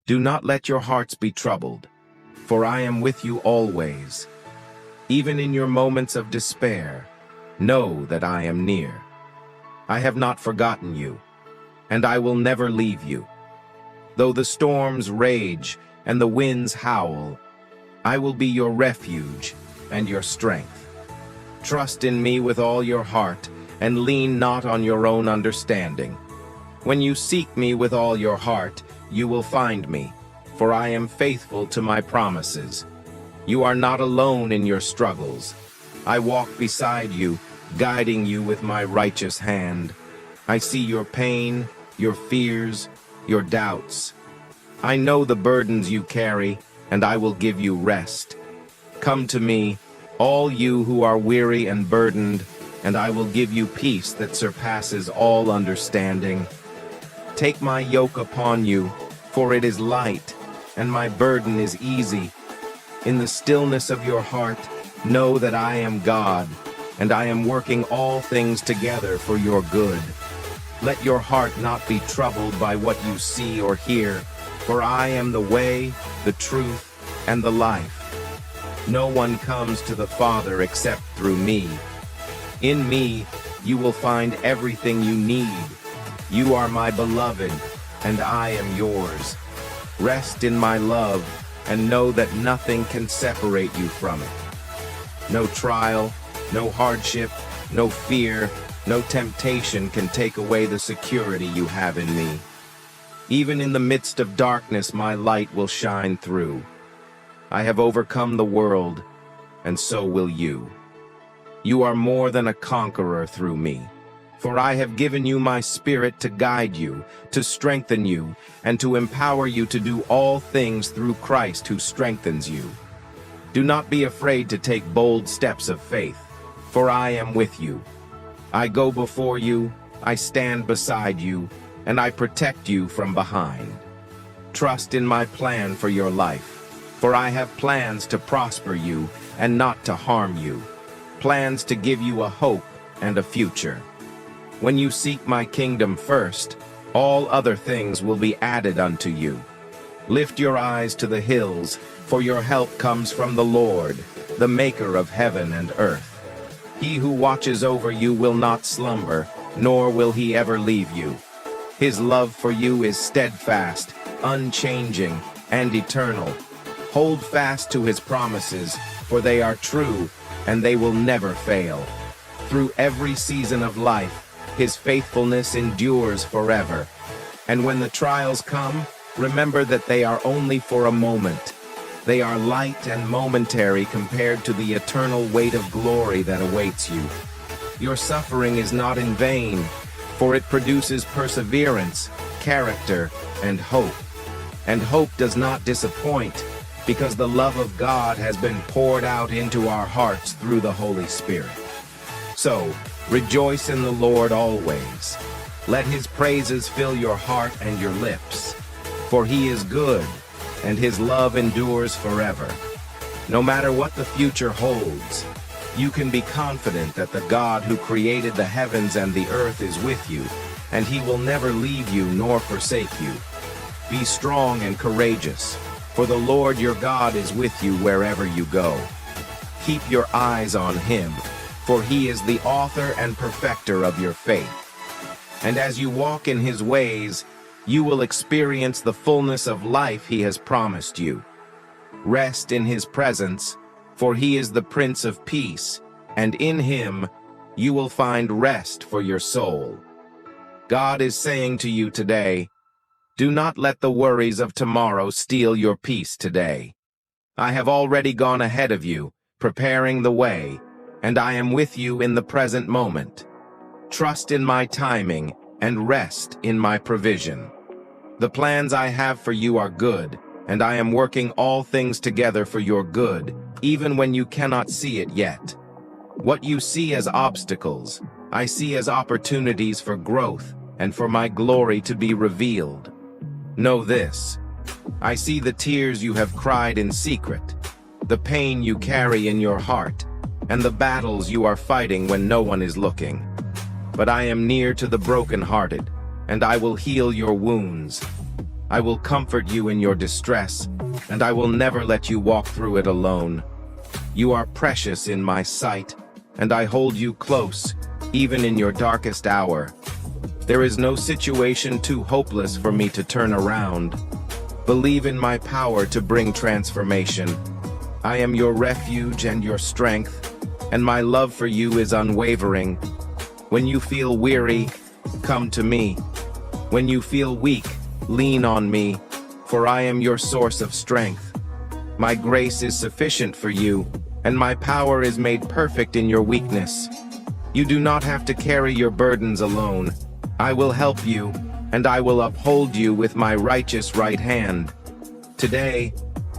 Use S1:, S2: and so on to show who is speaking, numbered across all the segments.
S1: Do not let your hearts be troubled, for I am with you always. Even in your moments of despair, know that I am near. I have not forgotten you, and I will never leave you. Though the storms rage and the winds howl, I will be your refuge and your strength. Trust in me with all your heart, and lean not on your own understanding. When you seek me with all your heart, you will find me, for I am faithful to my promises. You are not alone in your struggles. I walk beside you, guiding you with my righteous hand. I see your pain, your fears, your doubts. I know the burdens you carry, and I will give you rest. Come to me, all you who are weary and burdened, and I will give you peace that surpasses all understanding. Take my yoke upon you, for it is light, and my burden is easy. In the stillness of your heart, know that I am God, and I am working all things together for your good. Let your heart not be troubled by what you see or hear, for I am the way, the truth, and the life. No one comes to the Father except through me. In me, you will find everything you need. You are my beloved, and I am yours. Rest in my love, and know that nothing can separate you from it. No trial, no hardship, no fear, no temptation can take away the security you have in me. Even in the midst of darkness, my light will shine through. I have overcome the world, and so will you. You are more than a conqueror through me, for I have given you my Spirit to guide you, to strengthen you, and to empower you to do all things through Christ who strengthens you. Do not be afraid to take bold steps of faith, for I am with you. I go before you, I stand beside you, and I protect you from behind. Trust in my plan for your life, for I have plans to prosper you and not to harm you, plans to give you a hope and a future. When you seek my kingdom first, all other things will be added unto you. Lift your eyes to the hills, for your help comes from the Lord, the maker of heaven and earth. He who watches over you will not slumber, nor will he ever leave you. His love for you is steadfast, unchanging, and eternal. Hold fast to his promises, for they are true, and they will never fail. Through every season of life, his faithfulness endures forever. And when the trials come, remember that they are only for a moment. They are light and momentary compared to the eternal weight of glory that awaits you. Your suffering is not in vain, for it produces perseverance, character, and hope. And hope does not disappoint, because the love of God has been poured out into our hearts through the Holy Spirit. So, rejoice in the Lord always. Let his praises fill your heart and your lips. For he is good, and his love endures forever. No matter what the future holds, you can be confident that the God who created the heavens and the earth is with you, and he will never leave you nor forsake you. Be strong and courageous, for the Lord your God is with you wherever you go. Keep your eyes on him, for he is the author and perfecter of your faith. And as you walk in his ways, you will experience the fullness of life he has promised you. Rest in his presence, for he is the Prince of Peace, and in him you will find rest for your soul. God is saying to you today, do not let the worries of tomorrow steal your peace today. I have already gone ahead of you, preparing the way, and I am with you in the present moment. Trust in my timing and rest in my provision. The plans I have for you are good, and I am working all things together for your good, even when you cannot see it yet. What you see as obstacles, I see as opportunities for growth and for my glory to be revealed. Know this: I see the tears you have cried in secret, the pain you carry in your heart, and the battles you are fighting when no one is looking. But I am near to the brokenhearted, and I will heal your wounds. I will comfort you in your distress, and I will never let you walk through it alone. You are precious in my sight, and I hold you close, even in your darkest hour. There is no situation too hopeless for me to turn around. Believe in my power to bring transformation. I am your refuge and your strength, and my love for you is unwavering. When you feel weary, come to me. When you feel weak, lean on me, for I am your source of strength. My grace is sufficient for you, and my power is made perfect in your weakness. You do not have to carry your burdens alone. I will help you, and I will uphold you with my righteous right hand. Today,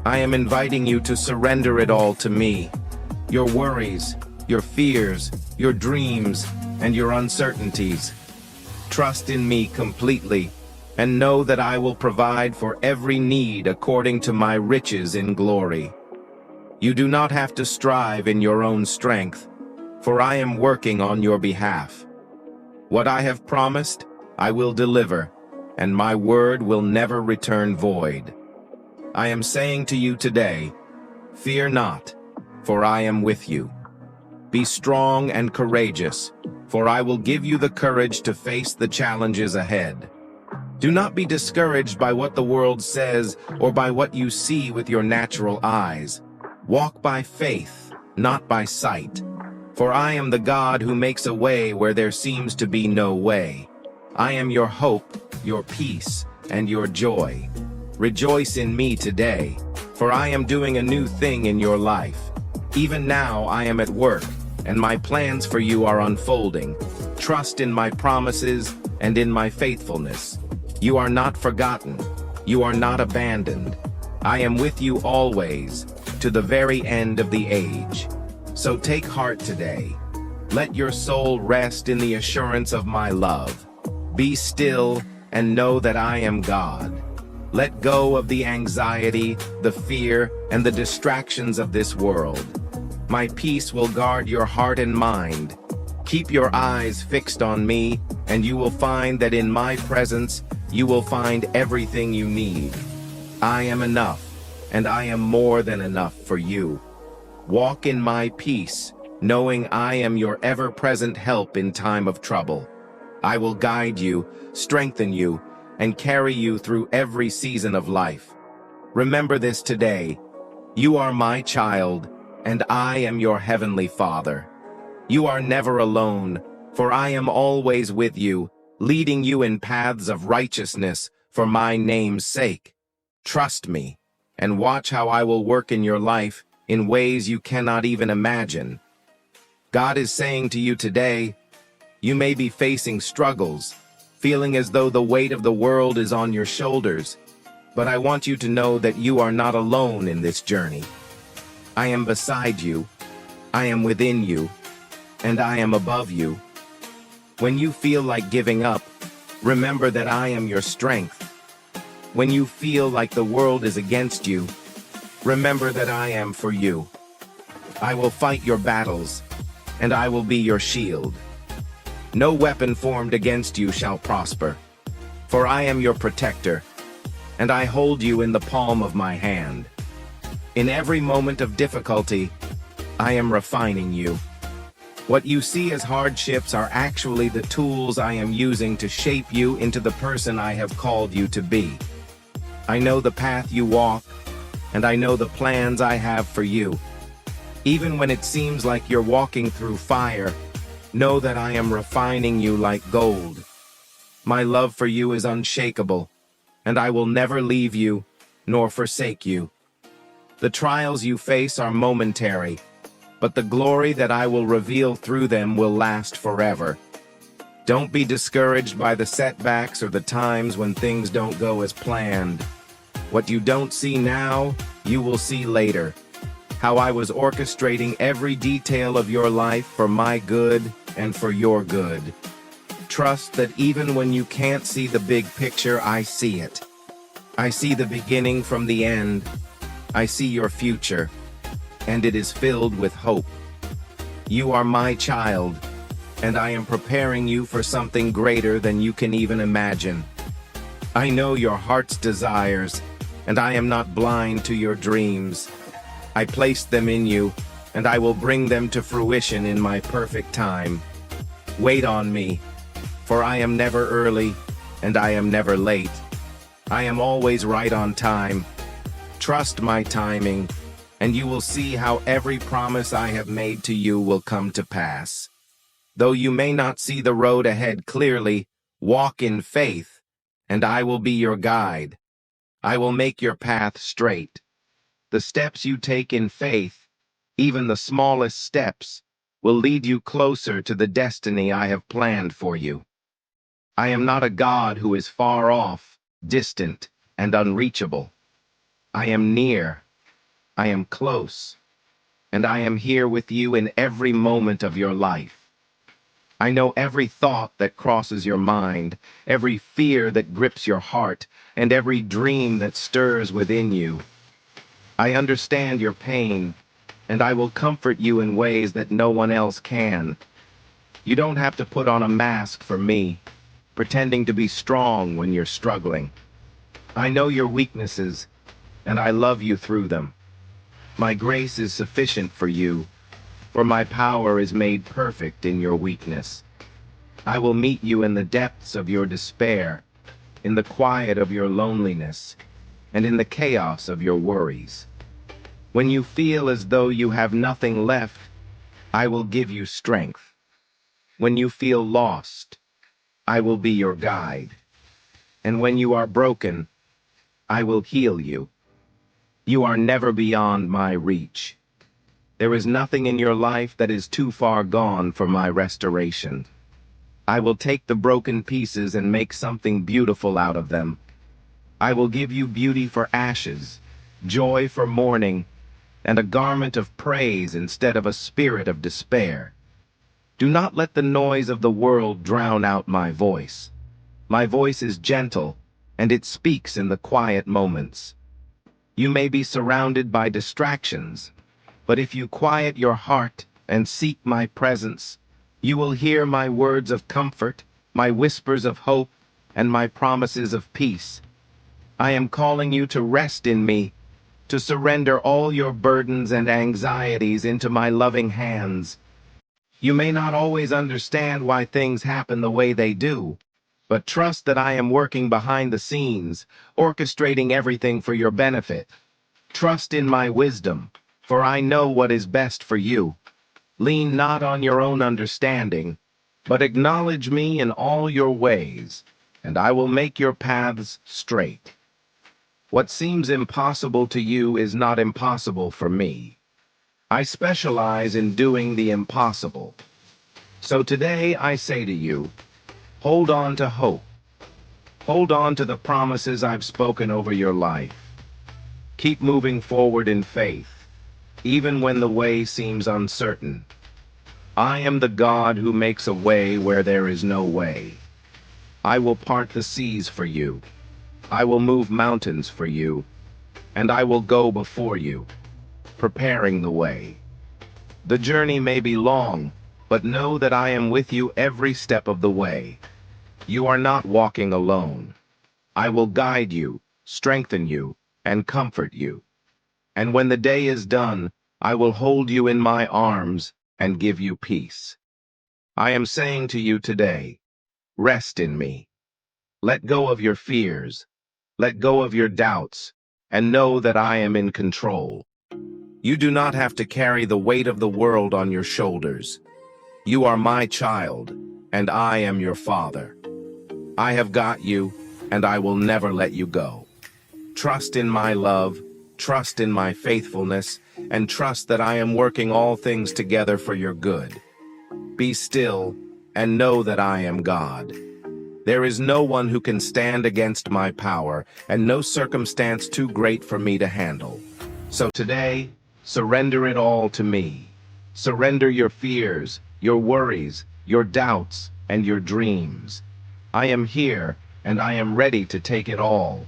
S1: I am inviting you to surrender it all to me. Your worries, your fears, your dreams, and your uncertainties. Trust in me completely, and know that I will provide for every need according to my riches in glory. You do not have to strive in your own strength, for I am working on your behalf. What I have promised, I will deliver, and my word will never return void. I am saying to you today, fear not, for I am with you. Be strong and courageous, for I will give you the courage to face the challenges ahead. Do not be discouraged by what the world says or by what you see with your natural eyes. Walk by faith, not by sight. For I am the God who makes a way where there seems to be no way. I am your hope, your peace, and your joy. Rejoice in me today, for I am doing a new thing in your life. Even now I am at work, and my plans for you are unfolding. Trust in my promises and in my faithfulness. You are not forgotten. You are not abandoned. I am with you always, to the very end of the age. So take heart today. Let your soul rest in the assurance of my love. Be still and know that I am God. Let go of the anxiety, the fear, and the distractions of this world. My peace will guard your heart and mind. Keep your eyes fixed on me, and you will find that in my presence, you will find everything you need. I am enough, and I am more than enough for you. Walk in my peace, knowing I am your ever-present help in time of trouble. I will guide you, strengthen you, and carry you through every season of life. Remember this today. You are my child, and I am your heavenly Father. You are never alone, for I am always with you, leading you in paths of righteousness for my name's sake. Trust me, and watch how I will work in your life in ways you cannot even imagine. God is saying to you today, you may be facing struggles, feeling as though the weight of the world is on your shoulders, but I want you to know that you are not alone in this journey. I am beside you, I am within you, and I am above you. When you feel like giving up, remember that I am your strength. When you feel like the world is against you, remember that I am for you. I will fight your battles, and I will be your shield. No weapon formed against you shall prosper, for I am your protector, and I hold you in the palm of my hand. In every moment of difficulty, I am refining you. What you see as hardships are actually the tools I am using to shape you into the person I have called you to be. I know the path you walk, and I know the plans I have for you. Even when it seems like you're walking through fire, know that I am refining you like gold. My love for you is unshakable, and I will never leave you, nor forsake you. The trials you face are momentary, but the glory that I will reveal through them will last forever. Don't be discouraged by the setbacks or the times when things don't go as planned. What you don't see now, you will see later. How I was orchestrating every detail of your life for my good and for your good. Trust that even when you can't see the big picture, I see it. I see the beginning from the end. I see your future, and it is filled with hope. You are my child, and I am preparing you for something greater than you can even imagine. I know your heart's desires, and I am not blind to your dreams. I placed them in you, and I will bring them to fruition in my perfect time. Wait on me, for I am never early, and I am never late. I am always right on time. Trust my timing, and you will see how every promise I have made to you will come to pass. Though you may not see the road ahead clearly, walk in faith, and I will be your guide. I will make your path straight. The steps you take in faith, even the smallest steps, will lead you closer to the destiny I have planned for you. I am not a God who is far off, distant, and unreachable. I am near, I am close, and I am here with you in every moment of your life. I know every thought that crosses your mind, every fear that grips your heart, and every dream that stirs within you. I understand your pain, and I will comfort you in ways that no one else can. You don't have to put on a mask for me, pretending to be strong when you're struggling. I know your weaknesses, and I love you through them. My grace is sufficient for you, for my power is made perfect in your weakness. I will meet you in the depths of your despair, in the quiet of your loneliness, and in the chaos of your worries. When you feel as though you have nothing left, I will give you strength. When you feel lost, I will be your guide. And when you are broken, I will heal you. You are never beyond my reach. There is nothing in your life that is too far gone for my restoration. I will take the broken pieces and make something beautiful out of them. I will give you beauty for ashes, joy for mourning, and a garment of praise instead of a spirit of despair. Do not let the noise of the world drown out my voice. My voice is gentle, and it speaks in the quiet moments. You may be surrounded by distractions, but if you quiet your heart and seek my presence, you will hear my words of comfort, my whispers of hope, and my promises of peace. I am calling you to rest in me, to surrender all your burdens and anxieties into my loving hands. You may not always understand why things happen the way they do, but trust that I am working behind the scenes, orchestrating everything for your benefit. Trust in my wisdom, for I know what is best for you. Lean not on your own understanding, but acknowledge me in all your ways, and I will make your paths straight. What seems impossible to you is not impossible for me. I specialize in doing the impossible. So today I say to you, hold on to hope. Hold on to the promises I've spoken over your life. Keep moving forward in faith, even when the way seems uncertain. I am the God who makes a way where there is no way. I will part the seas for you. I will move mountains for you, and I will go before you, preparing the way. The journey may be long, but know that I am with you every step of the way. You are not walking alone. I will guide you, strengthen you, and comfort you. And when the day is done, I will hold you in my arms and give you peace. I am saying to you today, rest in me. Let go of your fears. Let go of your doubts, and know that I am in control. You do not have to carry the weight of the world on your shoulders. You are my child, and I am your father. I have got you, and I will never let you go. Trust in my love, trust in my faithfulness, and trust that I am working all things together for your good. Be still, and know that I am God. There is no one who can stand against my power, and no circumstance too great for me to handle. So today, surrender it all to me. Surrender your fears, your worries, your doubts, and your dreams. I am here, and I am ready to take it all.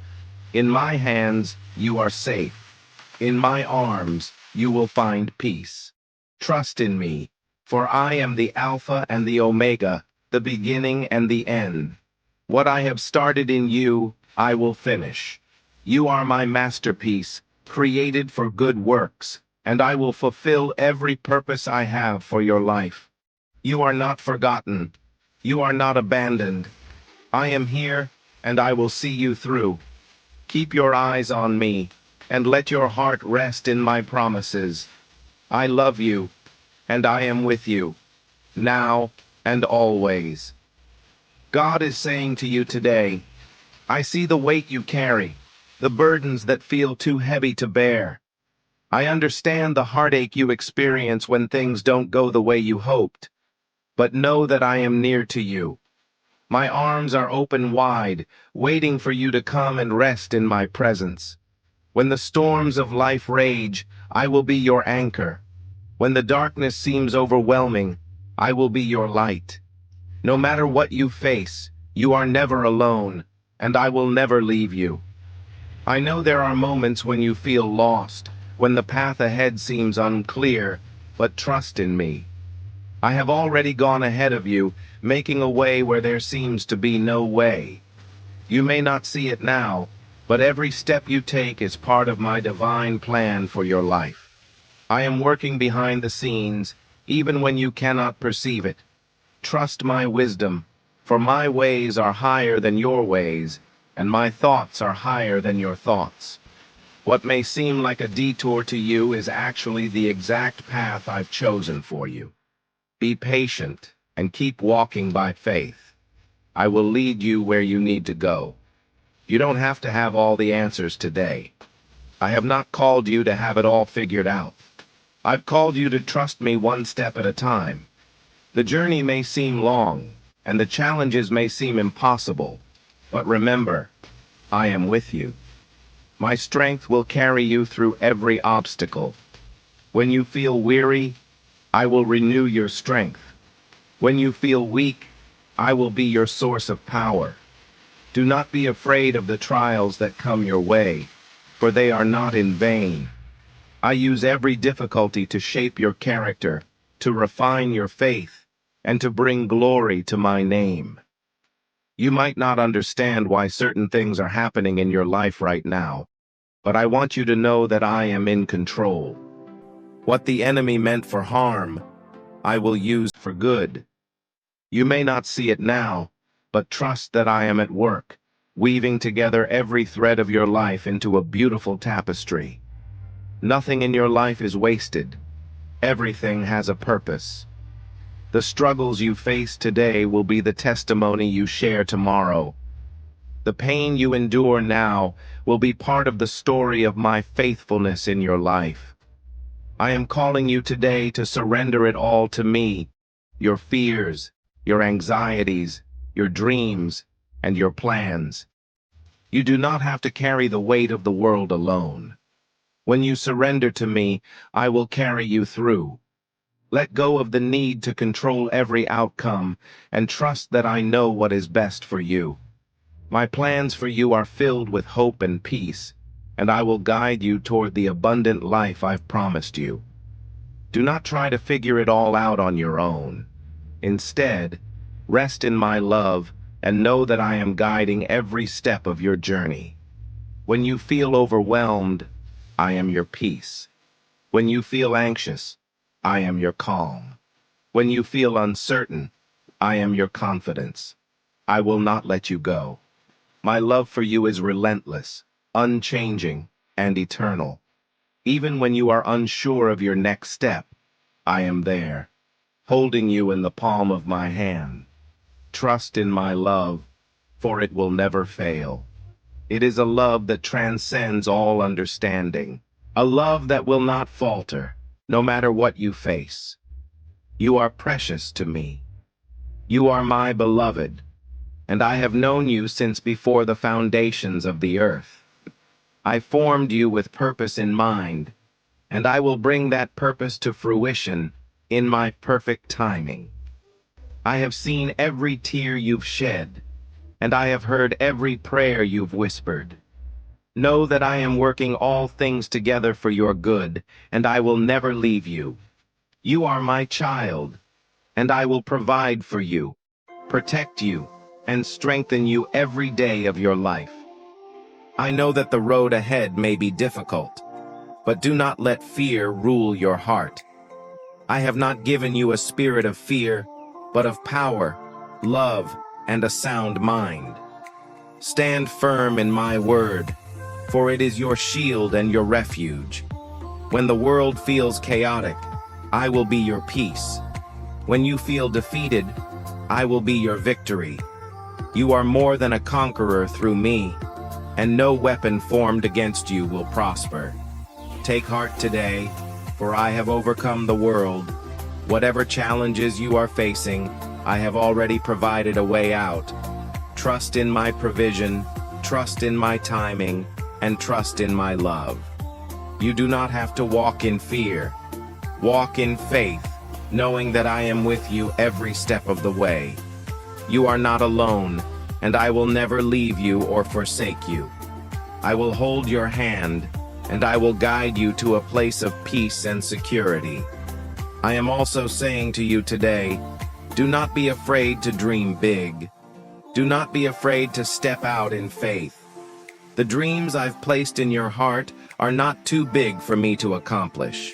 S1: In my hands, you are safe. In my arms, you will find peace. Trust in me, for I am the Alpha and the Omega, the beginning and the end. What I have started in you, I will finish. You are my masterpiece, created for good works, and I will fulfill every purpose I have for your life. You are not forgotten. You are not abandoned. I am here, and I will see you through. Keep your eyes on me, and let your heart rest in my promises. I love you, and I am with you, now and always. God is saying to you today, I see the weight you carry, the burdens that feel too heavy to bear. I understand the heartache you experience when things don't go the way you hoped, but know that I am near to you. My arms are open wide, waiting for you to come and rest in my presence. When the storms of life rage, I will be your anchor. When the darkness seems overwhelming, I will be your light. No matter what you face, you are never alone, and I will never leave you. I know there are moments when you feel lost, when the path ahead seems unclear, but trust in me. I have already gone ahead of you, making a way where there seems to be no way. You may not see it now, but every step you take is part of my divine plan for your life. I am working behind the scenes, even when you cannot perceive it. Trust my wisdom, for my ways are higher than your ways, and my thoughts are higher than your thoughts. What may seem like a detour to you is actually the exact path I've chosen for you. Be patient and keep walking by faith. I will lead you where you need to go. You don't have to have all the answers today. I have not called you to have it all figured out. I've called you to trust me one step at a time. The journey may seem long, and the challenges may seem impossible, but remember, I am with you. My strength will carry you through every obstacle. When you feel weary, I will renew your strength. When you feel weak, I will be your source of power. Do not be afraid of the trials that come your way, for they are not in vain. I use every difficulty to shape your character, to refine your faith, and to bring glory to my name. You might not understand why certain things are happening in your life right now, but I want you to know that I am in control. What the enemy meant for harm, I will use for good. You may not see it now, but trust that I am at work, weaving together every thread of your life into a beautiful tapestry. Nothing in your life is wasted. Everything has a purpose. The struggles you face today will be the testimony you share tomorrow. The pain you endure now will be part of the story of my faithfulness in your life. I am calling you today to surrender it all to me, your fears, your anxieties, your dreams, and your plans. You do not have to carry the weight of the world alone. When you surrender to me, I will carry you through. Let go of the need to control every outcome and trust that I know what is best for you. My plans for you are filled with hope and peace, and I will guide you toward the abundant life I've promised you. Do not try to figure it all out on your own. Instead, rest in my love and know that I am guiding every step of your journey. When you feel overwhelmed, I am your peace. When you feel anxious, I am your calm. When you feel uncertain, I am your confidence. I will not let you go. My love for you is relentless, unchanging, and eternal. Even when you are unsure of your next step, I am there, holding you in the palm of my hand. Trust in my love, for it will never fail. It is a love that transcends all understanding, a love that will not falter, no matter what you face. You are precious to me. You are my beloved, and I have known you since before the foundations of the earth. I formed you with purpose in mind, and I will bring that purpose to fruition in my perfect timing. I have seen every tear you've shed, and I have heard every prayer you've whispered. Know that I am working all things together for your good, and I will never leave you. You are my child, and I will provide for you, protect you, and strengthen you every day of your life. I know that the road ahead may be difficult, but do not let fear rule your heart. I have not given you a spirit of fear, but of power, love, and a sound mind. Stand firm in my word, for it is your shield and your refuge. When the world feels chaotic, I will be your peace. When you feel defeated, I will be your victory. You are more than a conqueror through me, and no weapon formed against you will prosper. Take heart today, for I have overcome the world. Whatever challenges you are facing, I have already provided a way out. Trust in my provision, trust in my timing, and trust in my love. You do not have to walk in fear. Walk in faith, knowing that I am with you every step of the way. You are not alone, and I will never leave you or forsake you. I will hold your hand, and I will guide you to a place of peace and security. I am also saying to you today, do not be afraid to dream big. Do not be afraid to step out in faith. The dreams I've placed in your heart are not too big for me to accomplish.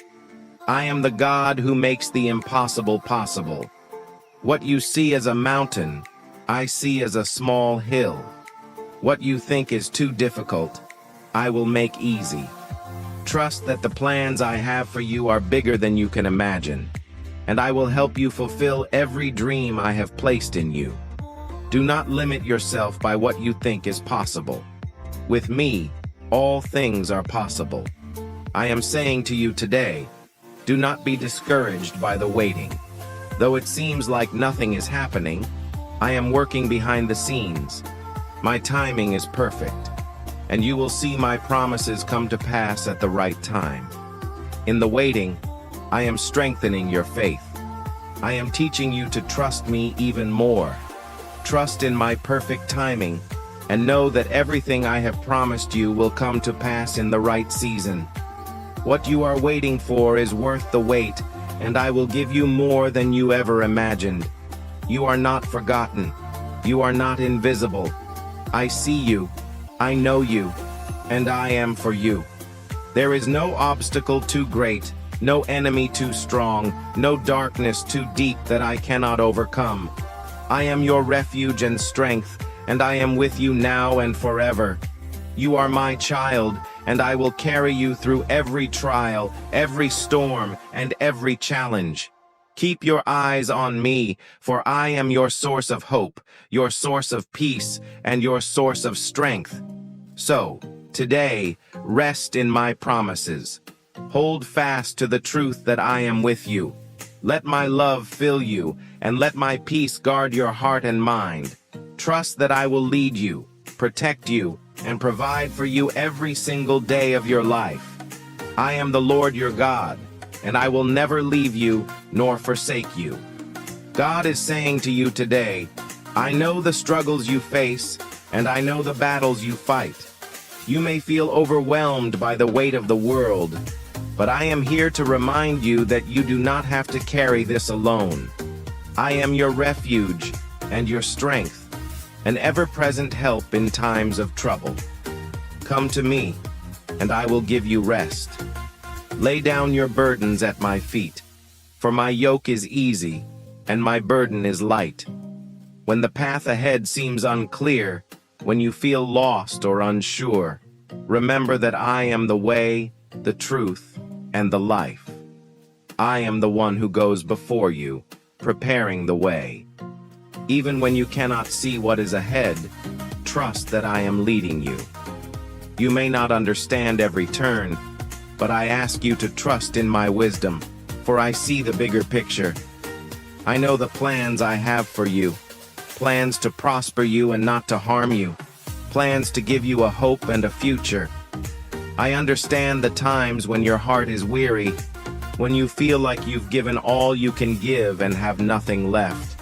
S1: I am the God who makes the impossible possible. What you see as a mountain, I see as a small hill. What you think is too difficult, I will make easy. Trust that the plans I have for you are bigger than you can imagine, and I will help you fulfill every dream I have placed in you. Do not limit yourself by what you think is possible. With me, all things are possible. I am saying to you today, do not be discouraged by the waiting. Though it seems like nothing is happening, I am working behind the scenes. My timing is perfect, and you will see my promises come to pass at the right time. In the waiting, I am strengthening your faith. I am teaching you to trust me even more. Trust in my perfect timing, and know that everything I have promised you will come to pass in the right season. What you are waiting for is worth the wait, and I will give you more than you ever imagined. You are not forgotten. You are not invisible. I see you. I know you. And I am for you. There is no obstacle too great, no enemy too strong, no darkness too deep that I cannot overcome. I am your refuge and strength, and I am with you now and forever. You are my child, and I will carry you through every trial, every storm, and every challenge. Keep your eyes on me, for I am your source of hope, your source of peace, and your source of strength. So, today, rest in my promises. Hold fast to the truth that I am with you. Let my love fill you, and let my peace guard your heart and mind. Trust that I will lead you, protect you, and provide for you every single day of your life. I am the Lord your God, and I will never leave you nor forsake you. God is saying to you today, I know the struggles you face, and I know the battles you fight. You may feel overwhelmed by the weight of the world, but I am here to remind you that you do not have to carry this alone. I am your refuge and your strength, an ever-present help in times of trouble. Come to me, and I will give you rest. Lay down your burdens at my feet, for my yoke is easy, and my burden is light. When the path ahead seems unclear, when you feel lost or unsure, remember that I am the way, the truth, and the life. I am the one who goes before you, preparing the way. Even when you cannot see what is ahead, trust that I am leading you. You may not understand every turn, but I ask you to trust in my wisdom, for I see the bigger picture. I know the plans I have for you, plans to prosper you and not to harm you, plans to give you a hope and a future. I understand the times when your heart is weary, when you feel like you've given all you can give and have nothing left.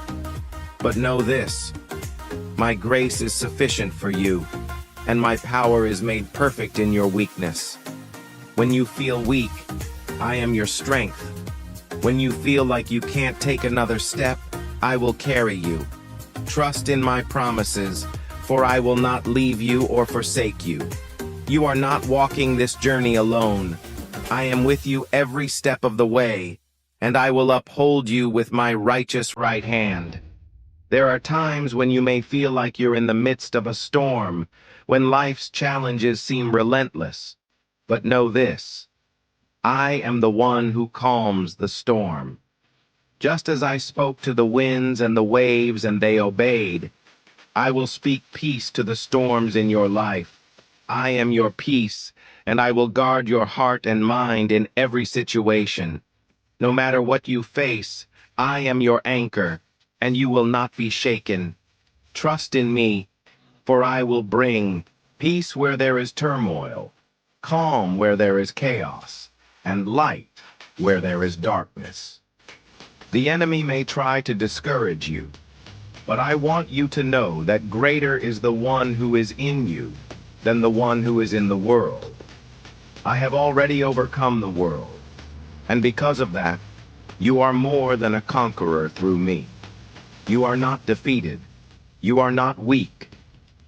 S1: But know this, my grace is sufficient for you, and my power is made perfect in your weakness. When you feel weak, I am your strength. When you feel like you can't take another step, I will carry you. Trust in my promises, for I will not leave you or forsake you. You are not walking this journey alone. I am with you every step of the way, and I will uphold you with my righteous right hand. There are times when you may feel like you're in the midst of a storm, when life's challenges seem relentless. But know this: I am the one who calms the storm. Just as I spoke to the winds and the waves and they obeyed, I will speak peace to the storms in your life. I am your peace, and I will guard your heart and mind in every situation. No matter what you face, I am your anchor, and you will not be shaken. Trust in me, for I will bring peace where there is turmoil, calm where there is chaos, and light where there is darkness. The enemy may try to discourage you, but I want you to know that greater is the one who is in you than the one who is in the world. I have already overcome the world, and because of that, you are more than a conqueror through me. You are not defeated. You are not weak.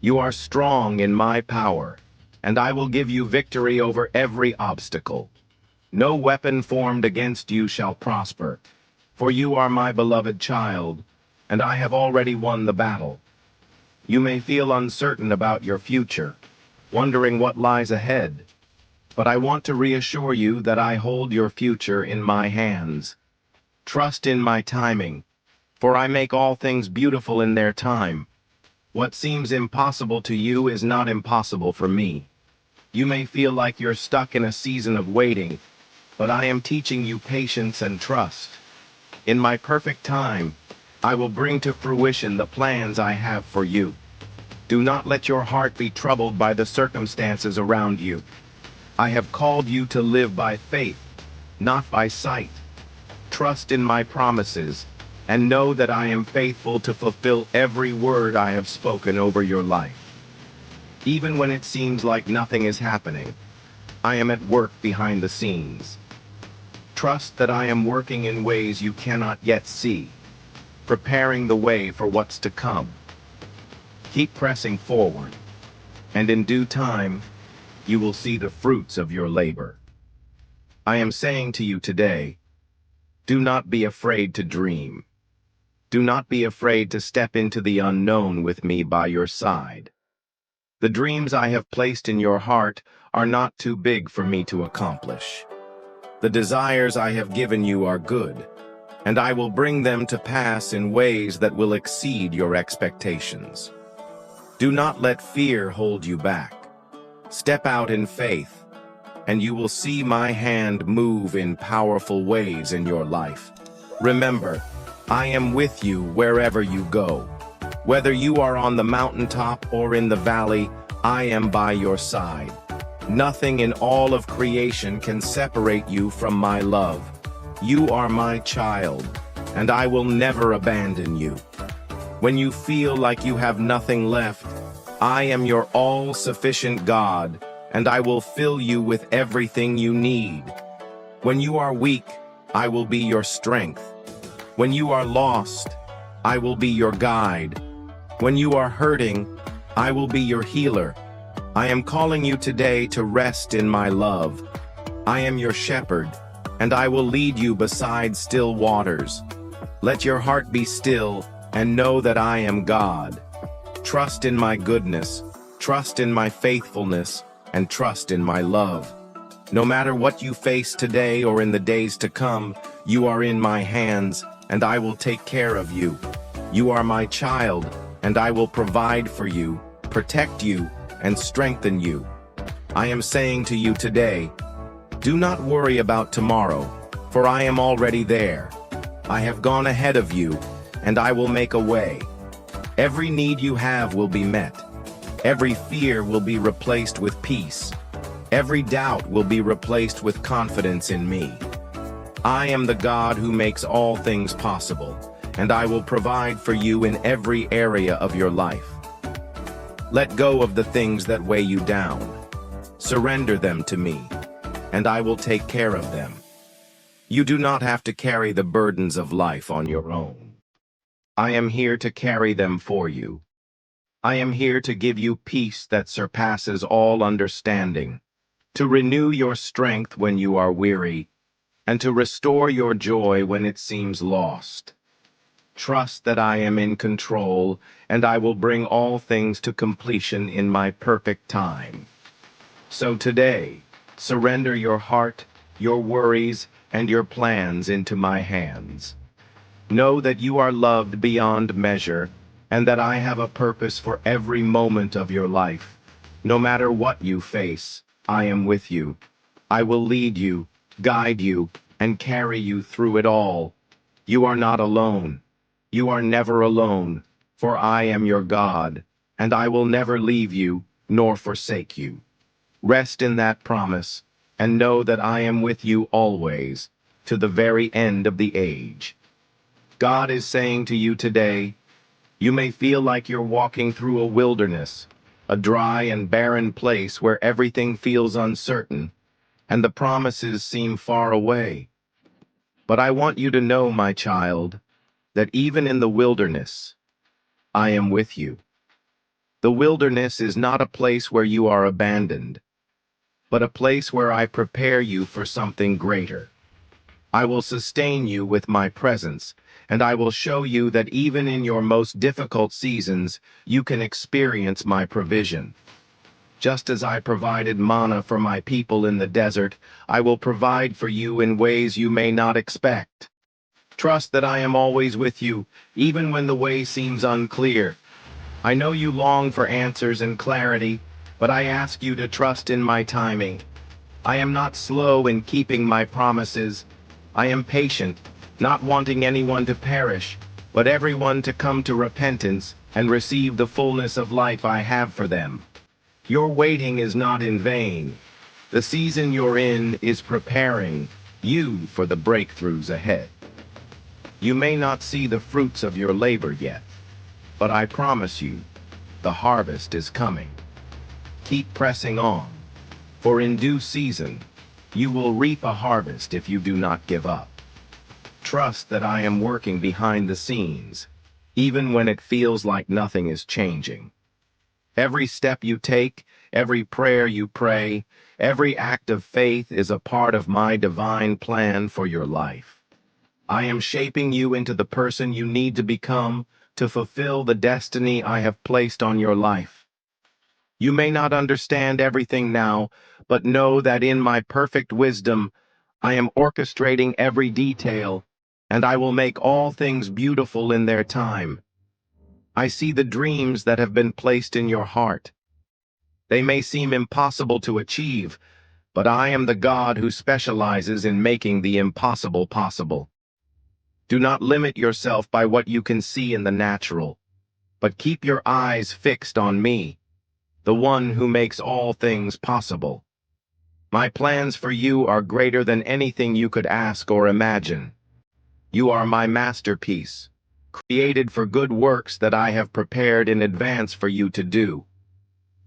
S1: You are strong in my power, and I will give you victory over every obstacle. No weapon formed against you shall prosper, for you are my beloved child, and I have already won the battle. You may feel uncertain about your future, wondering what lies ahead, but I want to reassure you that I hold your future in my hands. Trust in my timing, for I make all things beautiful in their time. What seems impossible to you is not impossible for me. You may feel like you're stuck in a season of waiting, but I am teaching you patience and trust. In my perfect time, I will bring to fruition the plans I have for you. Do not let your heart be troubled by the circumstances around you. I have called you to live by faith, not by sight. Trust in my promises, and know that I am faithful to fulfill every word I have spoken over your life. Even when it seems like nothing is happening, I am at work behind the scenes. Trust that I am working in ways you cannot yet see, preparing the way for what's to come. Keep pressing forward, and in due time, you will see the fruits of your labor. I am saying to you today, do not be afraid to dream. Do not be afraid to step into the unknown with me by your side. The dreams I have placed in your heart are not too big for me to accomplish. The desires I have given you are good, and I will bring them to pass in ways that will exceed your expectations. Do not let fear hold you back. Step out in faith, and you will see my hand move in powerful ways in your life. Remember, I am with you wherever you go. Whether you are on the mountaintop or in the valley, I am by your side. Nothing in all of creation can separate you from my love. You are my child, and I will never abandon you. When you feel like you have nothing left, I am your all-sufficient God, and I will fill you with everything you need. When you are weak, I will be your strength. When you are lost, I will be your guide. When you are hurting, I will be your healer. I am calling you today to rest in my love. I am your shepherd, and I will lead you beside still waters. Let your heart be still and know that I am God. Trust in my goodness, trust in my faithfulness, and trust in my love. No matter what you face today or in the days to come, you are in my hands, and I will take care of you. You are my child, and I will provide for you, protect you, and strengthen you. I am saying to you today, do not worry about tomorrow, for I am already there. I have gone ahead of you, and I will make a way. Every need you have will be met. Every fear will be replaced with peace. Every doubt will be replaced with confidence in me. I am the God who makes all things possible, and I will provide for you in every area of your life. Let go of the things that weigh you down. Surrender them to me, and I will take care of them. You do not have to carry the burdens of life on your own. I am here to carry them for you. I am here to give you peace that surpasses all understanding, to renew your strength when you are weary, and to restore your joy when it seems lost. Trust that I am in control, and I will bring all things to completion in my perfect time. So today, surrender your heart, your worries, and your plans into my hands. Know that you are loved beyond measure, and that I have a purpose for every moment of your life. No matter what you face, I am with you. I will lead you, guide you, and carry you through it all. You are not alone. You are never alone, for I am your God, and I will never leave you nor forsake you. Rest in that promise, and know that I am with you always, to the very end of the age. God is saying to you today, you may feel like you're walking through a wilderness, a dry and barren place where everything feels uncertain, and the promises seem far away. But I want you to know, my child, that even in the wilderness, I am with you. The wilderness is not a place where you are abandoned, but a place where I prepare you for something greater. I will sustain you with my presence, and I will show you that even in your most difficult seasons, you can experience my provision. Just as I provided manna for my people in the desert, I will provide for you in ways you may not expect. Trust that I am always with you, even when the way seems unclear. I know you long for answers and clarity, but I ask you to trust in my timing. I am not slow in keeping my promises. I am patient, not wanting anyone to perish, but everyone to come to repentance and receive the fullness of life I have for them. Your waiting is not in vain. The season you're in is preparing you for the breakthroughs ahead. You may not see the fruits of your labor yet, but I promise you, the harvest is coming. Keep pressing on, for in due season, you will reap a harvest if you do not give up. Trust that I am working behind the scenes, even when it feels like nothing is changing. Every step you take, every prayer you pray, every act of faith is a part of my divine plan for your life. I am shaping you into the person you need to become to fulfill the destiny I have placed on your life. You may not understand everything now, but know that in my perfect wisdom, I am orchestrating every detail, and I will make all things beautiful in their time. I see the dreams that have been placed in your heart. They may seem impossible to achieve, but I am the God who specializes in making the impossible possible. Do not limit yourself by what you can see in the natural, but keep your eyes fixed on me, the one who makes all things possible. My plans for you are greater than anything you could ask or imagine. You are my masterpiece, created for good works that I have prepared in advance for you to do.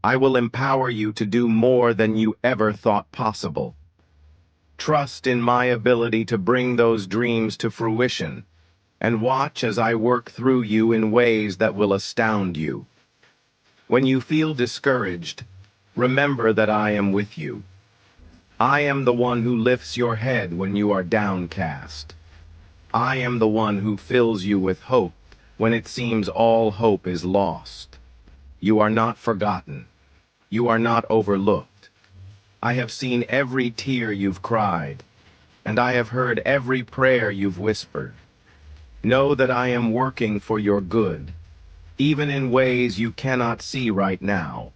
S1: I will empower you to do more than you ever thought possible. Trust in my ability to bring those dreams to fruition, and watch as I work through you in ways that will astound you. When you feel discouraged, remember that I am with you. I am the one who lifts your head when you are downcast. I am the one who fills you with hope when it seems all hope is lost. You are not forgotten. You are not overlooked. I have seen every tear you've cried, and I have heard every prayer you've whispered. Know that I am working for your good, even in ways you cannot see right now.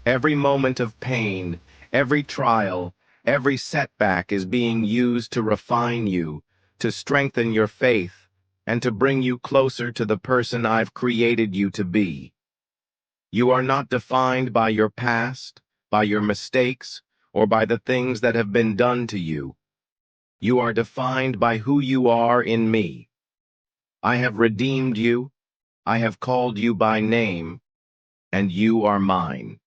S1: Every moment of pain, every trial, every setback is being used to refine you, to strengthen your faith, and to bring you closer to the person I've created you to be. You are not defined by your past, by your mistakes, or by the things that have been done to you. You are defined by who you are in me. I have redeemed you, I have called you by name, and you are mine.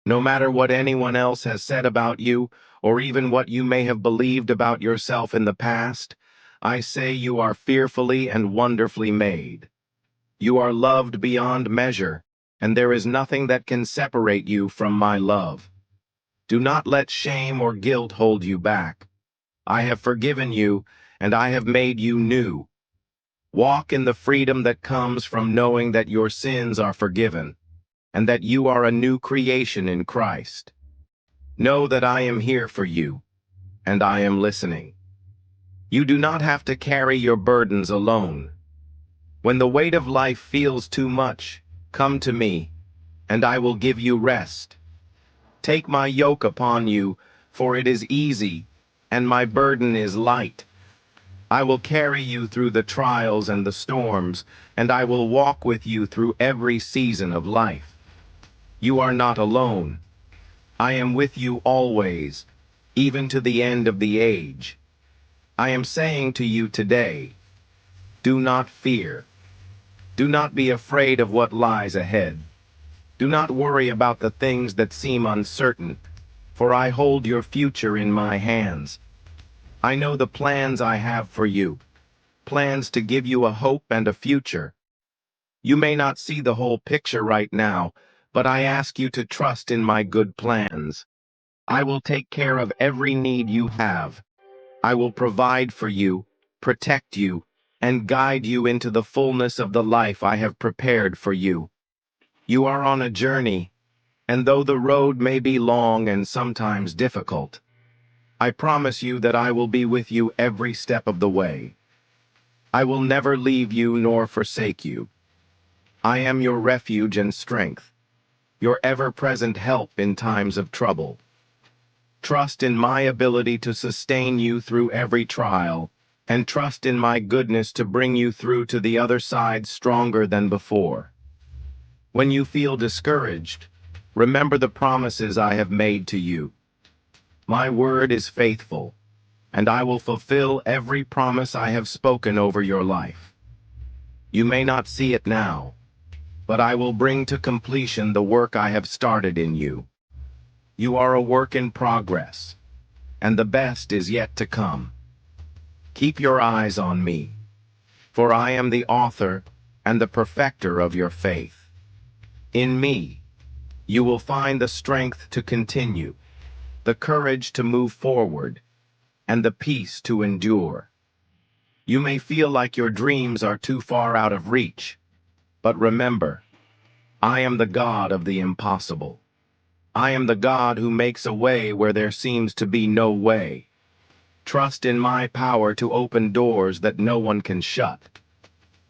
S1: No matter what anyone else has said about you, or even what you may have believed about yourself in the past, I say you are fearfully and wonderfully made. You are loved beyond measure, and there is nothing that can separate you from my love. Do not let shame or guilt hold you back. I have forgiven you, and I have made you new. Walk in the freedom that comes from knowing that your sins are forgiven, and that you are a new creation in Christ. Know that I am here for you, and I am listening. You do not have to carry your burdens alone. When the weight of life feels too much, come to me, and I will give you rest. Take my yoke upon you, for it is easy, and my burden is light. I will carry you through the trials and the storms, and I will walk with you through every season of life. You are not alone. I am with you always, even to the end of the age. I am saying to you today, do not fear. Do not be afraid of what lies ahead. Do not worry about the things that seem uncertain, for I hold your future in my hands. I know the plans I have for you, plans to give you a hope and a future. You may not see the whole picture right now, but I ask you to trust in my good plans. I will take care of every need you have. I will provide for you, protect you, and guide you into the fullness of the life I have prepared for you. You are on a journey, and though the road may be long and sometimes difficult, I promise you that I will be with you every step of the way. I will never leave you nor forsake you. I am your refuge and strength, your ever-present help in times of trouble. Trust in my ability to sustain you through every trial, and trust in my goodness to bring you through to the other side stronger than before. When you feel discouraged, remember the promises I have made to you. My word is faithful, and I will fulfill every promise I have spoken over your life. You may not see it now, but I will bring to completion the work I have started in you. You are a work in progress, and the best is yet to come. Keep your eyes on me, for I am the author and the perfecter of your faith. In me, you will find the strength to continue, the courage to move forward, and the peace to endure. You may feel like your dreams are too far out of reach, but remember, I am the God of the impossible. I am the God who makes a way where there seems to be no way. Trust in my power to open doors that no one can shut.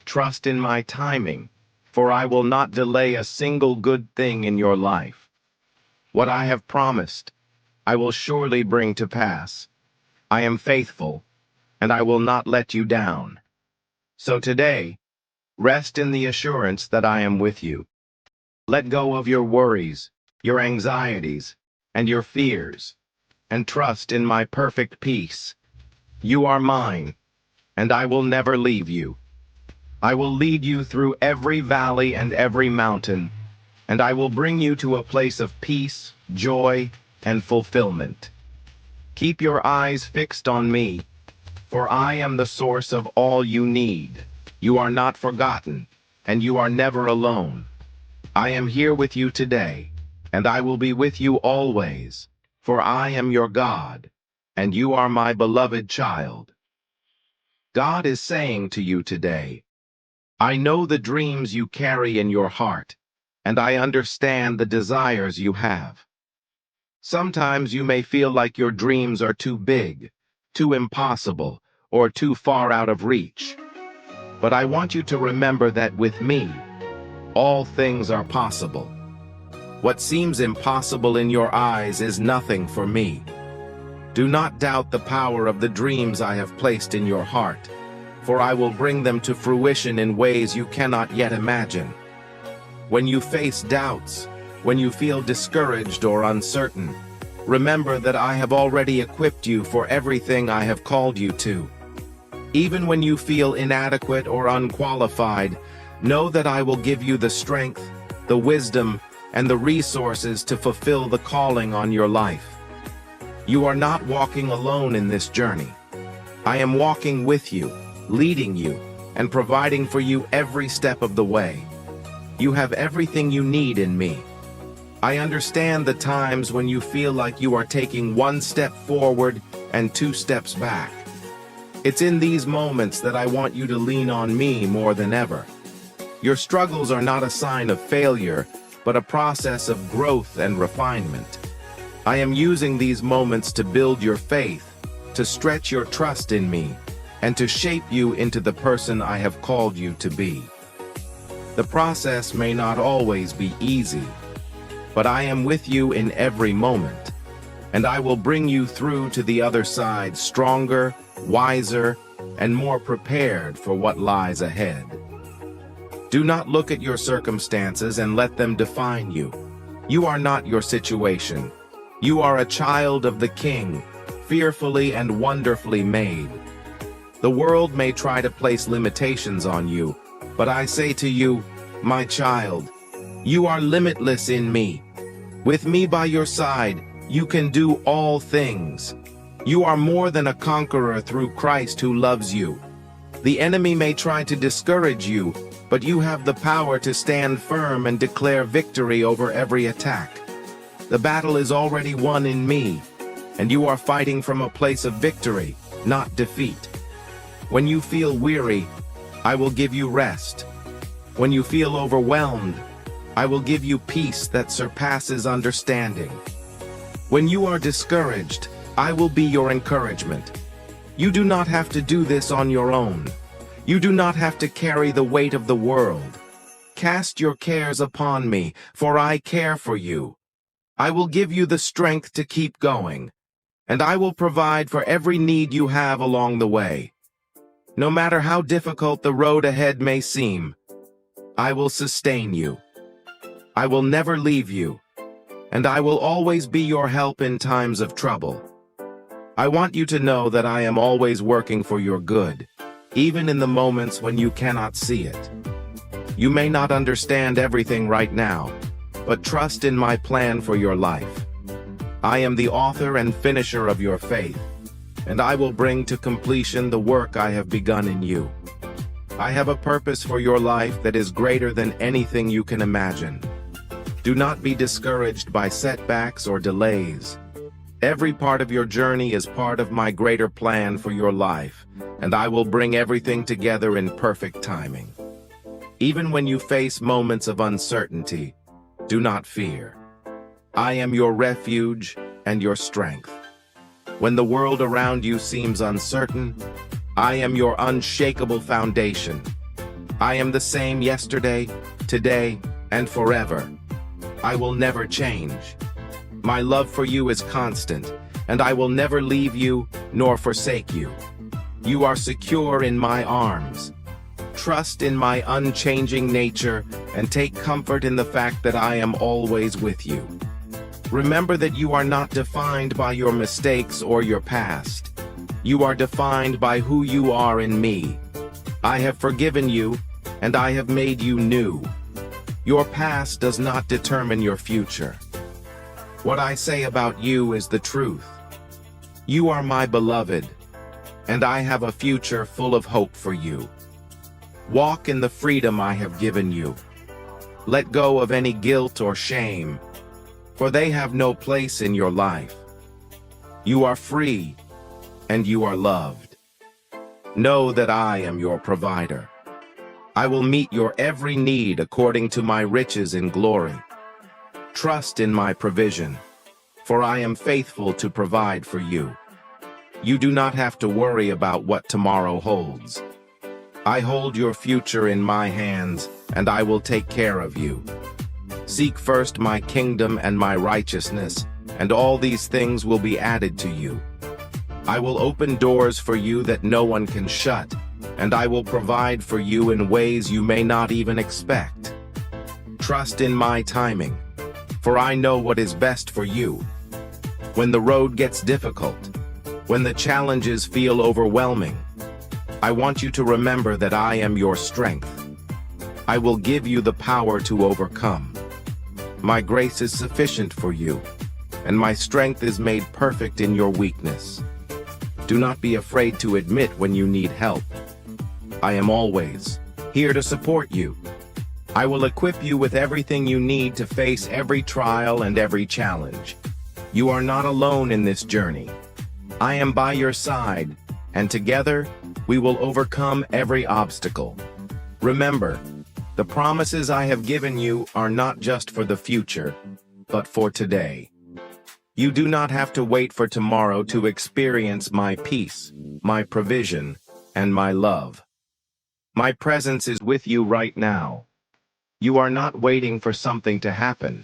S1: Trust in my timing, for I will not delay a single good thing in your life. What I have promised, I will surely bring to pass. I am faithful, and I will not let you down. So today, rest in the assurance that I am with you. Let go of your worries, your anxieties, and your fears, and trust in my perfect peace. You are mine, and I will never leave you. I will lead you through every valley and every mountain, and I will bring you to a place of peace, joy, and fulfillment. Keep your eyes fixed on me, for I am the source of all you need. You are not forgotten, and you are never alone. I am here with you today, and I will be with you always, for I am your God, and you are my beloved child. God is saying to you today, I know the dreams you carry in your heart, and I understand the desires you have. Sometimes you may feel like your dreams are too big, too impossible, or too far out of reach. But I want you to remember that with me, all things are possible. What seems impossible in your eyes is nothing for me. Do not doubt the power of the dreams I have placed in your heart, for I will bring them to fruition in ways you cannot yet imagine. When you face doubts, when you feel discouraged or uncertain, remember that I have already equipped you for everything I have called you to. Even when you feel inadequate or unqualified, know that I will give you the strength, the wisdom, and the resources to fulfill the calling on your life. You are not walking alone in this journey. I am walking with you, leading you, and providing for you every step of the way. You have everything you need in me. I understand the times when you feel like you are taking one step forward and two steps back. It's in these moments that I want you to lean on me more than ever. Your struggles are not a sign of failure, but a process of growth and refinement. I am using these moments to build your faith, to stretch your trust in me, and to shape you into the person I have called you to be. The process may not always be easy, but I am with you in every moment, and I will bring you through to the other side stronger, wiser, and more prepared for what lies ahead. Do not look at your circumstances and let them define you. You are not your situation. You are a child of the King, fearfully and wonderfully made. The world may try to place limitations on you, but I say to you, my child, you are limitless in me. With me by your side, you can do all things. You are more than a conqueror through Christ who loves you. The enemy may try to discourage you, but you have the power to stand firm and declare victory over every attack. The battle is already won in me, and you are fighting from a place of victory, not defeat. When you feel weary, I will give you rest. When you feel overwhelmed, I will give you peace that surpasses understanding. When you are discouraged, I will be your encouragement. You do not have to do this on your own. You do not have to carry the weight of the world. Cast your cares upon me, for I care for you. I will give you the strength to keep going, and I will provide for every need you have along the way. No matter how difficult the road ahead may seem, I will sustain you. I will never leave you, and I will always be your help in times of trouble. I want you to know that I am always working for your good, even in the moments when you cannot see it. You may not understand everything right now, but trust in my plan for your life. I am the author and finisher of your faith, and I will bring to completion the work I have begun in you. I have a purpose for your life that is greater than anything you can imagine. Do not be discouraged by setbacks or delays. Every part of your journey is part of my greater plan for your life, and I will bring everything together in perfect timing. Even when you face moments of uncertainty, do not fear. I am your refuge and your strength. When the world around you seems uncertain, I am your unshakable foundation. I am the same yesterday, today, and forever. I will never change. My love for you is constant, and I will never leave you nor forsake you. You are secure in my arms. Trust in my unchanging nature and take comfort in the fact that I am always with you. Remember that you are not defined by your mistakes or your past. You are defined by who you are in me. I have forgiven you, and I have made you new. Your past does not determine your future. What I say about you is the truth. You are my beloved, and I have a future full of hope for you. Walk in the freedom I have given you. Let go of any guilt or shame, for they have no place in your life. You are free, and you are loved. Know that I am your provider. I will meet your every need according to my riches in glory. Trust in my provision, for I am faithful to provide for you. You do not have to worry about what tomorrow holds. I hold your future in my hands, and I will take care of you. Seek first my kingdom and my righteousness, and all these things will be added to you. I will open doors for you that no one can shut, and I will provide for you in ways you may not even expect. Trust in my timing, for I know what is best for you. When the road gets difficult, when the challenges feel overwhelming, I want you to remember that I am your strength. I will give you the power to overcome. My grace is sufficient for you, and my strength is made perfect in your weakness. Do not be afraid to admit when you need help. I am always here to support you. I will equip you with everything you need to face every trial and every challenge. You are not alone in this journey. I am by your side, and together, we will overcome every obstacle. Remember, the promises I have given you are not just for the future, but for today. You do not have to wait for tomorrow to experience my peace, my provision, and my love. My presence is with you right now. You are not waiting for something to happen.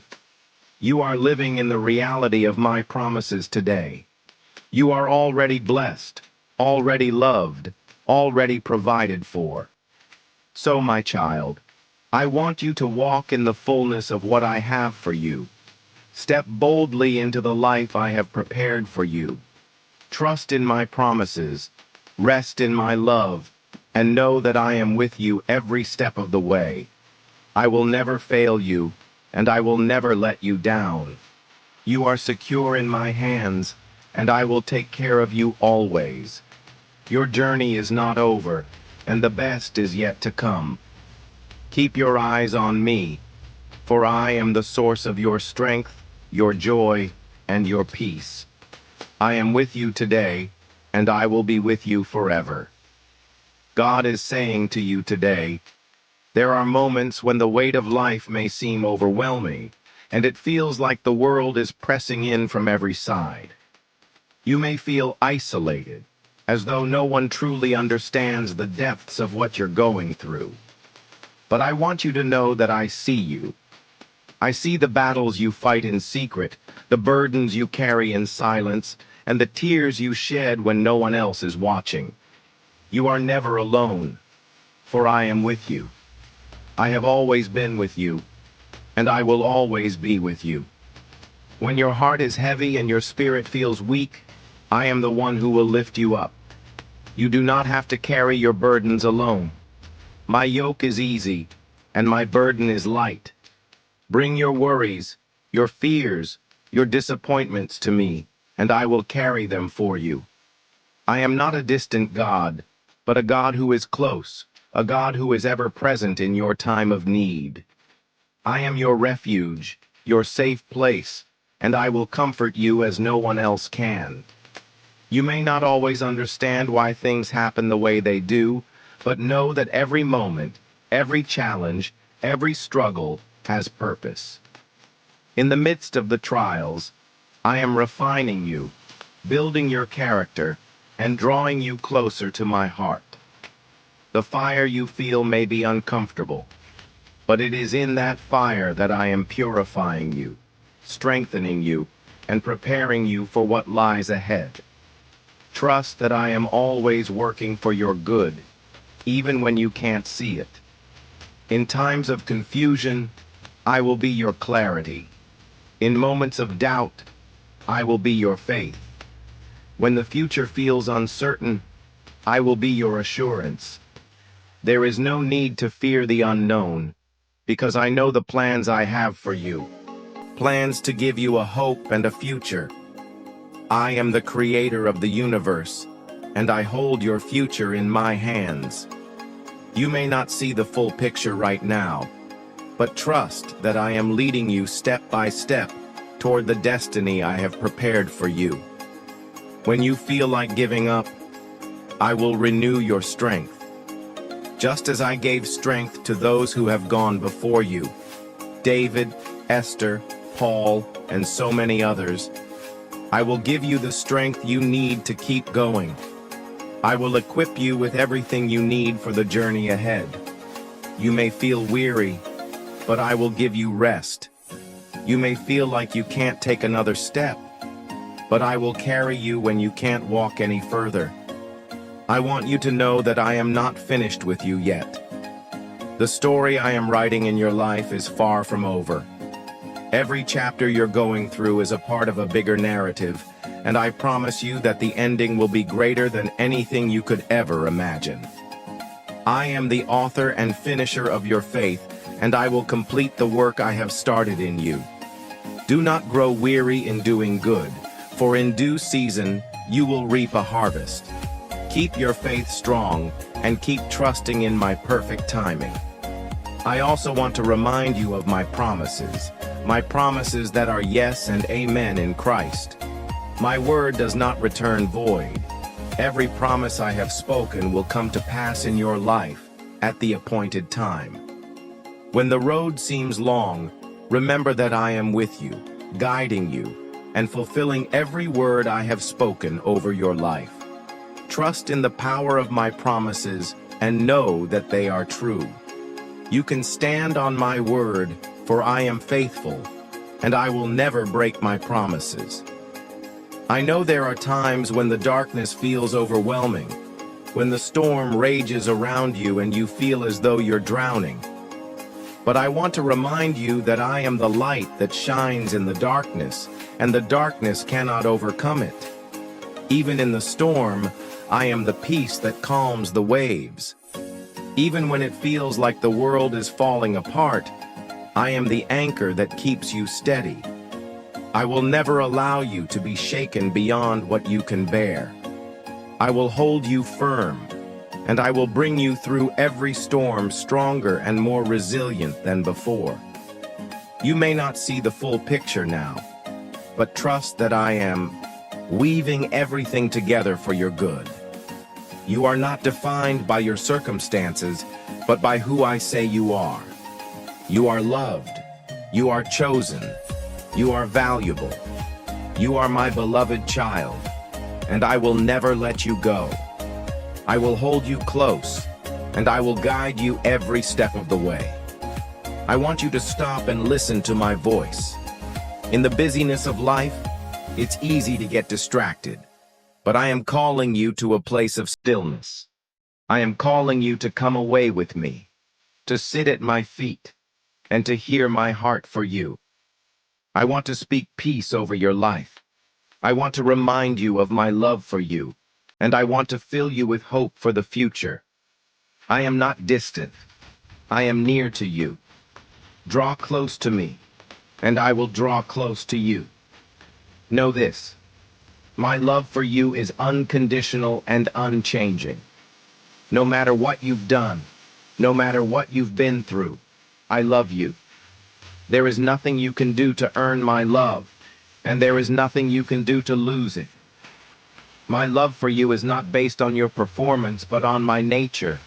S1: You are living in the reality of my promises today. You are already blessed, already loved, already provided for. So, my child, I want you to walk in the fullness of what I have for you. Step boldly into the life I have prepared for you. Trust in my promises, rest in my love, and know that I am with you every step of the way. I will never fail you, and I will never let you down. You are secure in my hands, and I will take care of you always. Your journey is not over, and the best is yet to come. Keep your eyes on me, for I am the source of your strength, your joy, and your peace. I am with you today, and I will be with you forever. God is saying to you today, there are moments when the weight of life may seem overwhelming, and it feels like the world is pressing in from every side. You may feel isolated, as though no one truly understands the depths of what you're going through. But I want you to know that I see you. I see the battles you fight in secret, the burdens you carry in silence, and the tears you shed when no one else is watching. You are never alone, for I am with you. I have always been with you, and I will always be with you. When your heart is heavy and your spirit feels weak, I am the one who will lift you up. You do not have to carry your burdens alone. My yoke is easy, and my burden is light. Bring your worries, your fears, your disappointments to me, and I will carry them for you. I am not a distant God, but a God who is close, a God who is ever present in your time of need. I am your refuge, your safe place, and I will comfort you as no one else can. You may not always understand why things happen the way they do, but know that every moment, every challenge, every struggle has purpose. In the midst of the trials, I am refining you, building your character, and drawing you closer to my heart. The fire you feel may be uncomfortable, but it is in that fire that I am purifying you, strengthening you, and preparing you for what lies ahead. Trust that I am always working for your good, even when you can't see it. In times of confusion, I will be your clarity. In moments of doubt, I will be your faith. When the future feels uncertain, I will be your assurance. There is no need to fear the unknown, because I know the plans I have for you. Plans to give you a hope and a future. I am the creator of the universe, and I hold your future in my hands. You may not see the full picture right now, but trust that I am leading you step by step toward the destiny I have prepared for you. When you feel like giving up, I will renew your strength. Just as I gave strength to those who have gone before you, David, Esther, Paul, and so many others, I will give you the strength you need to keep going. I will equip you with everything you need for the journey ahead. You may feel weary, but I will give you rest. You may feel like you can't take another step, but I will carry you when you can't walk any further. I want you to know that I am not finished with you yet. The story I am writing in your life is far from over. Every chapter you're going through is a part of a bigger narrative, and I promise you that the ending will be greater than anything you could ever imagine. I am the author and finisher of your faith, and I will complete the work I have started in you. Do not grow weary in doing good, for in due season you will reap a harvest. Keep your faith strong, and keep trusting in my perfect timing. I also want to remind you of my promises that are yes and amen in Christ. My word does not return void. Every promise I have spoken will come to pass in your life at the appointed time. When the road seems long, remember that I am with you, guiding you, and fulfilling every word I have spoken over your life. Trust in the power of my promises and know that they are true. You can stand on my word, for I am faithful, and I will never break my promises. I know there are times when the darkness feels overwhelming, when the storm rages around you and you feel as though you're drowning. But I want to remind you that I am the light that shines in the darkness, and the darkness cannot overcome it. Even in the storm, I am the peace that calms the waves. Even when it feels like the world is falling apart, I am the anchor that keeps you steady. I will never allow you to be shaken beyond what you can bear. I will hold you firm, and I will bring you through every storm stronger and more resilient than before. You may not see the full picture now, but trust that I am weaving everything together for your good. You are not defined by your circumstances, but by who I say you are. You are loved. You are chosen. You are valuable. You are my beloved child, and I will never let you go. I will hold you close, and I will guide you every step of the way. I want you to stop and listen to my voice. In the busyness of life, it's easy to get distracted, but I am calling you to a place of stillness. I am calling you to come away with me, to sit at my feet, and to hear my heart for you. I want to speak peace over your life. I want to remind you of my love for you, and I want to fill you with hope for the future. I am not distant. I am near to you. Draw close to me, and I will draw close to you. Know this: my love for you is unconditional and unchanging. No matter what you've done, no matter what you've been through, I love you. There is nothing you can do to earn my love, and there is nothing you can do to lose it. My love for you is not based on your performance, but on my nature,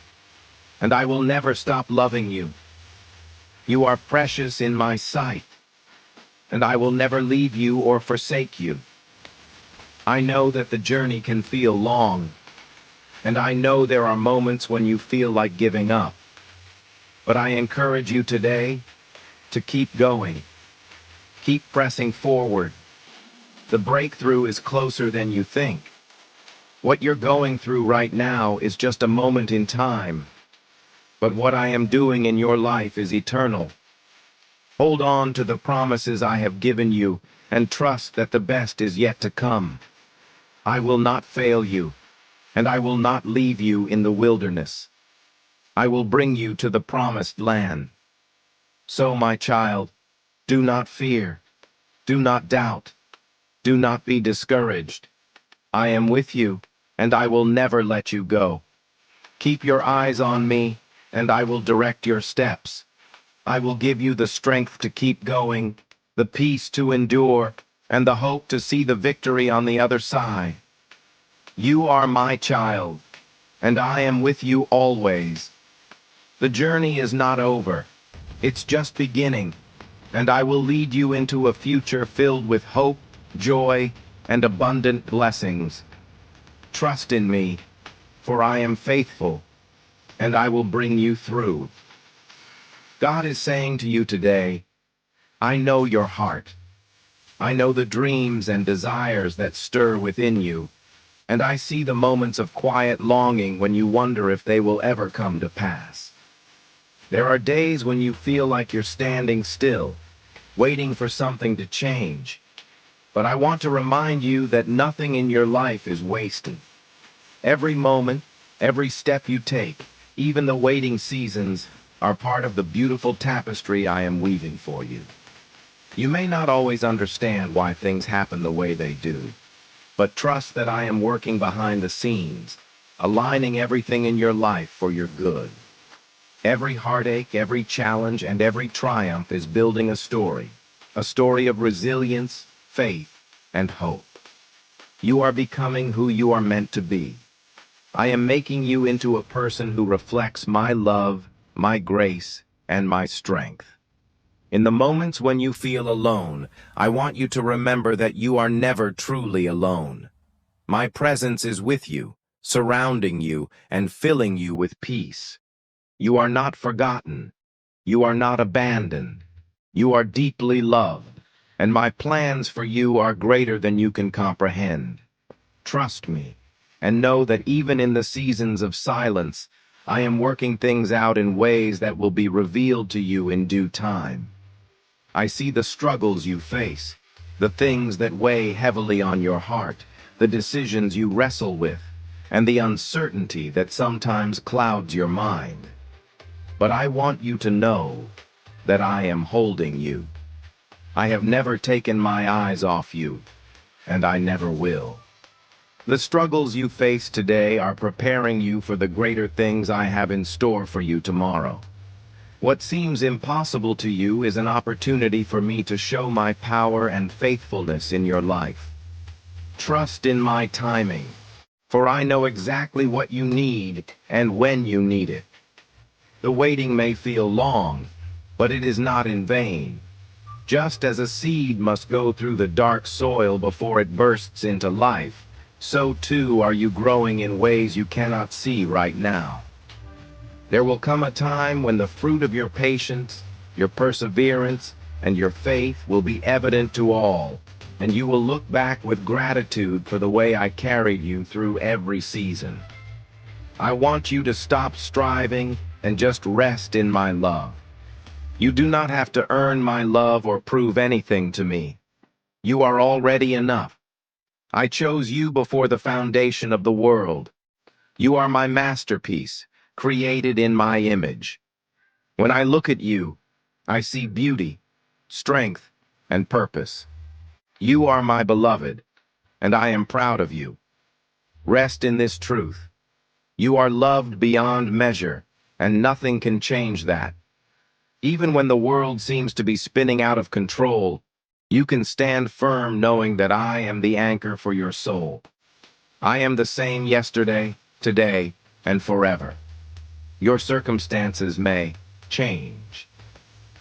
S1: and I will never stop loving you. You are precious in my sight, and I will never leave you or forsake you. I know that the journey can feel long, and I know there are moments when you feel like giving up. But I encourage you today to keep going. Keep pressing forward. The breakthrough is closer than you think. What you're going through right now is just a moment in time, but what I am doing in your life is eternal. Hold on to the promises I have given you and trust that the best is yet to come. I will not fail you, and I will not leave you in the wilderness. I will bring you to the promised land. So, my child, do not fear, do not doubt, do not be discouraged. I am with you, and I will never let you go. Keep your eyes on me, and I will direct your steps. I will give you the strength to keep going, the peace to endure, and the hope to see the victory on the other side. You are my child, and I am with you always. The journey is not over. It's just beginning, and I will lead you into a future filled with hope, joy, and abundant blessings. Trust in me, for I am faithful, and I will bring you through. God is saying to you today, I know your heart. I know the dreams and desires that stir within you, and I see the moments of quiet longing when you wonder if they will ever come to pass. There are days when you feel like you're standing still, waiting for something to change. But I want to remind you that nothing in your life is wasted. Every moment, every step you take, even the waiting seasons, are part of the beautiful tapestry I am weaving for you. You may not always understand why things happen the way they do, but trust that I am working behind the scenes, aligning everything in your life for your good. Every heartache, every challenge, and every triumph is building a story of resilience, faith, and hope. You are becoming who you are meant to be. I am making you into a person who reflects my love, my grace, and my strength. In the moments when you feel alone, I want you to remember that you are never truly alone. My presence is with you, surrounding you, and filling you with peace. You are not forgotten. You are not abandoned. You are deeply loved, and my plans for you are greater than you can comprehend. Trust me, and know that even in the seasons of silence, I am working things out in ways that will be revealed to you in due time. I see the struggles you face, the things that weigh heavily on your heart, the decisions you wrestle with, and the uncertainty that sometimes clouds your mind. But I want you to know that I am holding you. I have never taken my eyes off you, and I never will. The struggles you face today are preparing you for the greater things I have in store for you tomorrow. What seems impossible to you is an opportunity for me to show my power and faithfulness in your life. Trust in my timing, for I know exactly what you need and when you need it. The waiting may feel long, but it is not in vain. Just as a seed must go through the dark soil before it bursts into life, so too are you growing in ways you cannot see right now. There will come a time when the fruit of your patience, your perseverance, and your faith will be evident to all, and you will look back with gratitude for the way I carried you through every season. I want you to stop striving and just rest in my love. You do not have to earn my love or prove anything to me. You are already enough. I chose you before the foundation of the world. You are my masterpiece, created in my image. When I look at you, I see beauty, strength, and purpose. You are my beloved, and I am proud of you. Rest in this truth. You are loved beyond measure, and nothing can change that. Even when the world seems to be spinning out of control, you can stand firm knowing that I am the anchor for your soul. I am the same yesterday, today, and forever. Your circumstances may change,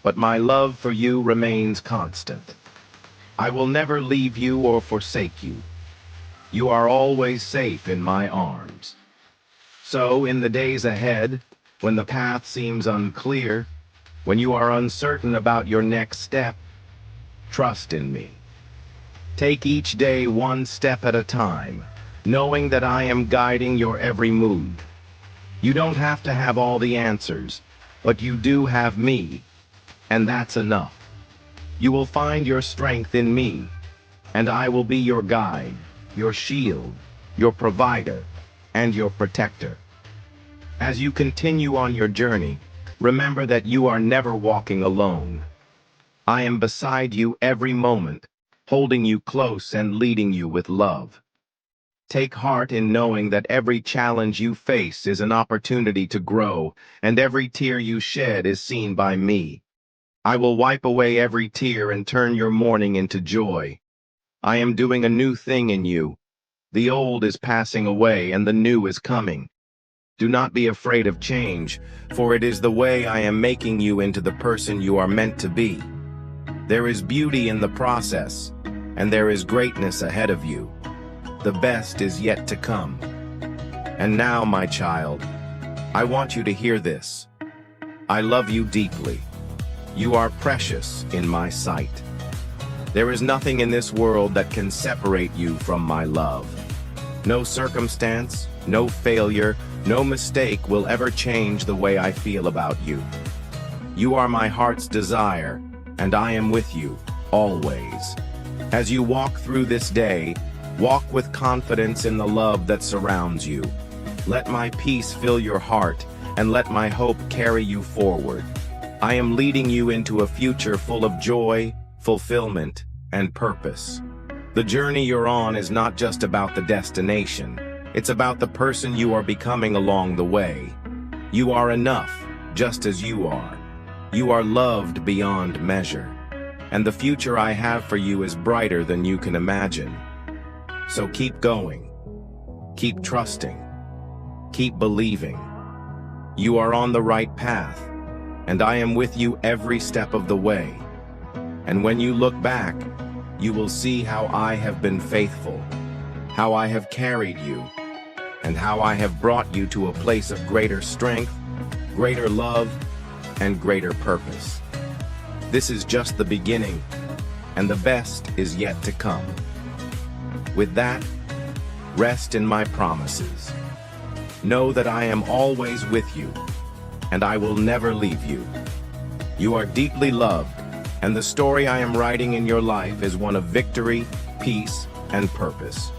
S1: but my love for you remains constant. I will never leave you or forsake you. You are always safe in my arms. So, in the days ahead, when the path seems unclear, when you are uncertain about your next step, trust in me. Take each day one step at a time, knowing that I am guiding your every move. You don't have to have all the answers, but you do have me, and that's enough. You will find your strength in me, and I will be your guide, your shield, your provider, and your protector. As you continue on your journey, remember that you are never walking alone. I am beside you every moment, holding you close and leading you with love. Take heart in knowing that every challenge you face is an opportunity to grow, and every tear you shed is seen by me. I will wipe away every tear and turn your mourning into joy. I am doing a new thing in you. The old is passing away and the new is coming. Do not be afraid of change, for it is the way I am making you into the person you are meant to be. There is beauty in the process, and there is greatness ahead of you. The best is yet to come. And now, my child, I want you to hear this. I love you deeply. You are precious in my sight. There is nothing in this world that can separate you from my love. No circumstance, no failure, no mistake will ever change the way I feel about you. You are my heart's desire, and I am with you, always. As you walk through this day, walk with confidence in the love that surrounds you. Let my peace fill your heart, and let my hope carry you forward. I am leading you into a future full of joy, fulfillment, and purpose. The journey you're on is not just about the destination. It's about the person you are becoming along the way. You are enough, just as you are. You are loved beyond measure, and the future I have for you is brighter than you can imagine. So keep going, keep trusting, keep believing. You are on the right path, and I am with you every step of the way. And when you look back, you will see how I have been faithful, how I have carried you, and how I have brought you to a place of greater strength, greater love, and greater purpose. This is just the beginning, and the best is yet to come. With that, rest in my promises. Know that I am always with you, and I will never leave you. You are deeply loved, and the story I am writing in your life is one of victory, peace, and purpose.